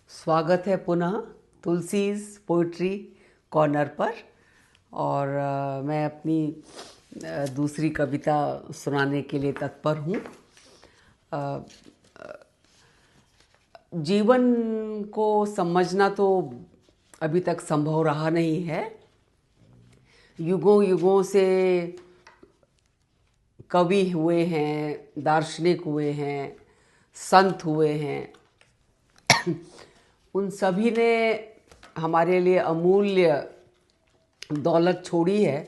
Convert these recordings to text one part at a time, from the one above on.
स्वागत है पुनः तुलसीज़ पोइट्री कॉर्नर पर। और मैं अपनी दूसरी कविता सुनाने के लिए तत्पर हूँ। जीवन को समझना तो अभी तक संभव रहा नहीं है। युगों युगों से कवि हुए हैं, दार्शनिक हुए हैं, संत हुए हैं। उन सभी ने हमारे लिए अमूल्य दौलत छोड़ी है,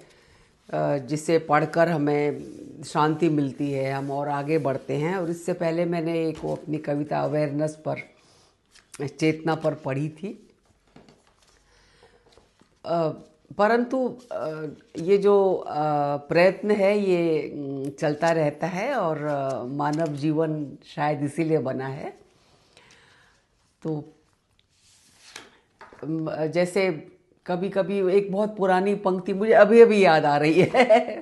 जिसे पढ़कर हमें शांति मिलती है, हम और आगे बढ़ते हैं। और इससे पहले मैंने एक अपनी कविता अवेयरनेस पर, चेतना पर पढ़ी थी। परंतु ये जो प्रयत्न है ये चलता रहता है और मानव जीवन शायद इसीलिए बना है। तो जैसे कभी कभी एक बहुत पुरानी पंक्ति मुझे अभी अभी याद आ रही है।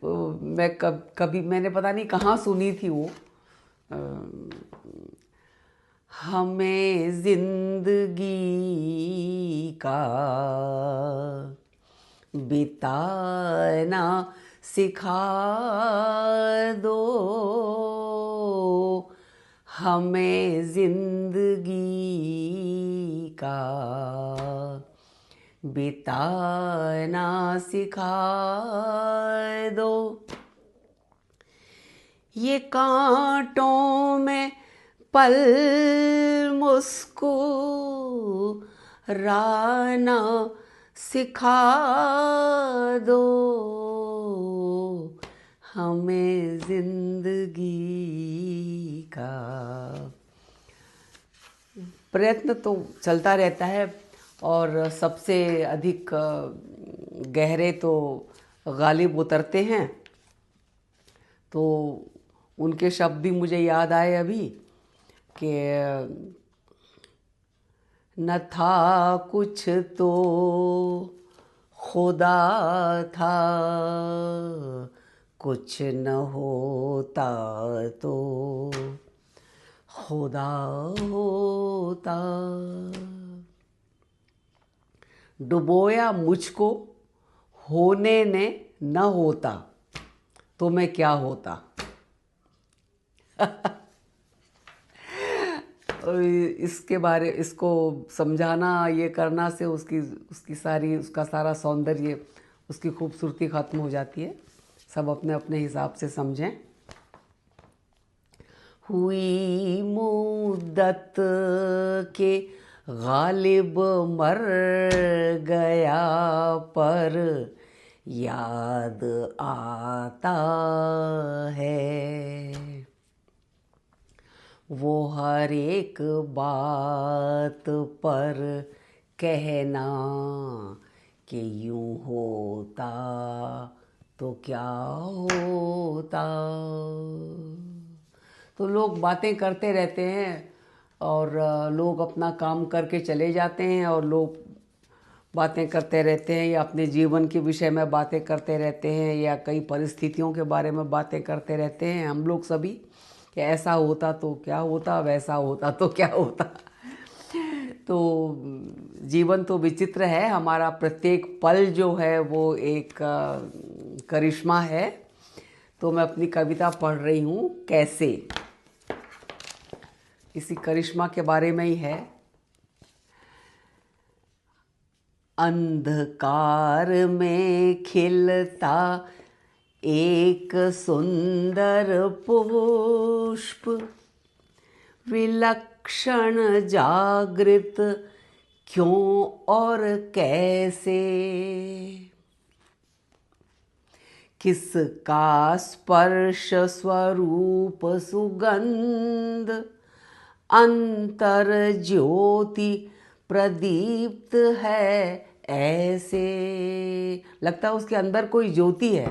मैं कभी मैंने पता नहीं कहाँ सुनी थी वो। हमें जिंदगी का बिताना सिखा दो, हमें जिंदगी का बिताना सिखा दो। ये कांटों में पल मुस्कुराना सिखा दो, हमें जिंदगी का। प्रयत्न तो चलता रहता है और सबसे अधिक गहरे तो गालिब उतरते हैं। तो उनके शब्द भी मुझे याद आए अभी कि न था कुछ तो खुदा था, कुछ न होता तो खुदा होता। डुबोया मुझको होने ने न होता तो मैं क्या होता। इसको समझाना, ये करना से उसका सारा सौंदर्य, उसकी खूबसूरती खत्म हो जाती है। सब अपने अपने हिसाब से समझें। हुई मुद्दत के गालिब मर गया, पर याद आता है वो हर एक बात पर कहना कि यूं होता तो क्या होता। तो लोग बातें करते रहते हैं और लोग अपना काम करके चले जाते हैं, और लोग बातें करते रहते हैं या अपने जीवन के विषय में बातें करते रहते हैं या कई परिस्थितियों के बारे में बातें करते रहते हैं हम लोग सभी, कि ऐसा होता तो क्या होता, वैसा होता तो क्या होता। तो जीवन तो विचित्र है। हमारा प्रत्येक पल जो है वो एक करिश्मा है। तो मैं अपनी कविता पढ़ रही हूँ कैसे, इसी करिश्मा के बारे में ही है। अंधकार में खिलता एक सुंदर पुष्प, विलक्षण जागृत क्यों और कैसे, किसका स्पर्श स्वरूप सुगंध, अंतर ज्योति प्रदीप्त है ऐसे। लगता है उसके अंदर कोई ज्योति है।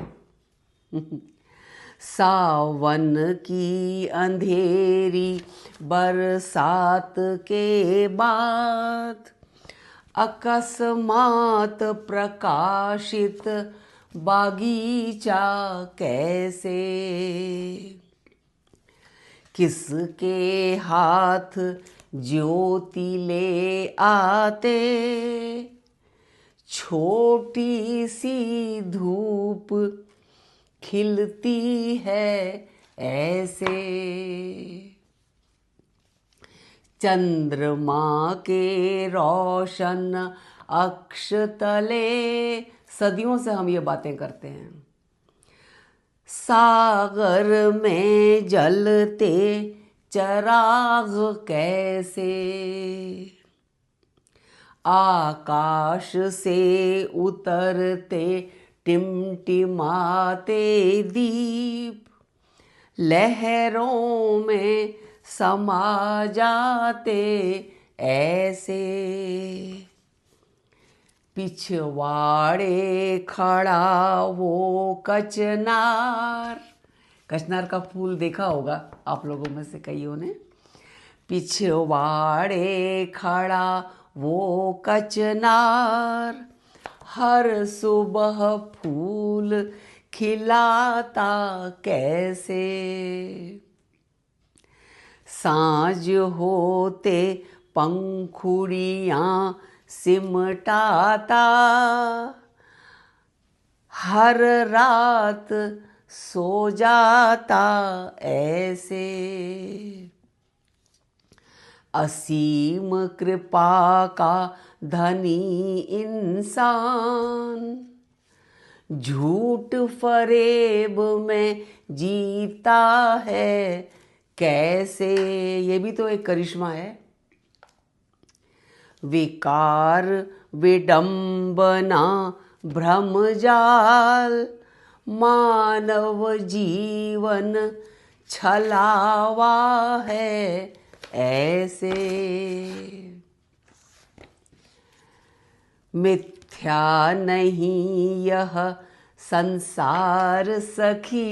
सावन की अंधेरी बरसात के बाद अकस्मात प्रकाशित बागीचा कैसे, किसके हाथ ज्योति ले आते, छोटी सी धूप खिलती है ऐसे। चंद्रमा के रोशन अक्ष तले, सदियों से हम ये बातें करते हैं। सागर में जलते चराग कैसे, आकाश से उतरते टिमटिमाते दीप, लहरों में समा जाते ऐसे। पिछवाड़े खड़ा वो कचनार, कचनार का फूल देखा होगा आप लोगों में से कईयों ने। पिछवाड़े खड़ा वो कचनार, हर सुबह फूल खिलाता कैसे। सांझ होते पंखुड़ियाँ सिमटाता, हर रात सो जाता ऐसे। असीम कृपा का धनी इंसान, झूठ फरेब में जीता है कैसे। ये भी तो एक करिश्मा है। विकार विडंबना भ्रमजाल, मानव जीवन छलावा है ऐसे। मिथ्या नहीं यह संसार सखी,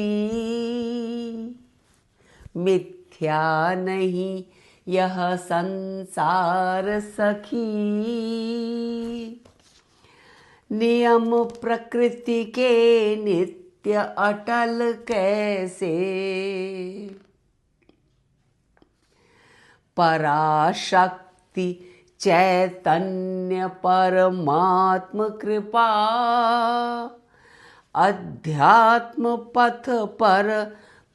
मिथ्या नहीं यह संसार सखी। नियम प्रकृति के नित्य अटल कैसे, पराशक्ति चैतन्य परमात्म कृपा, अध्यात्म पथ पर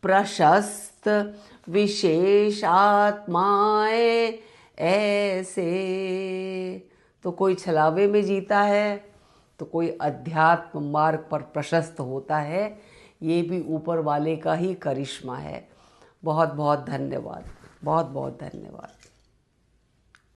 प्रशस्त विशेष आत्माएं ऐसे। तो कोई छलावे में जीता है तो कोई अध्यात्म मार्ग पर प्रशस्त होता है। ये भी ऊपर वाले का ही करिश्मा है। बहुत बहुत धन्यवाद, बहुत बहुत धन्यवाद।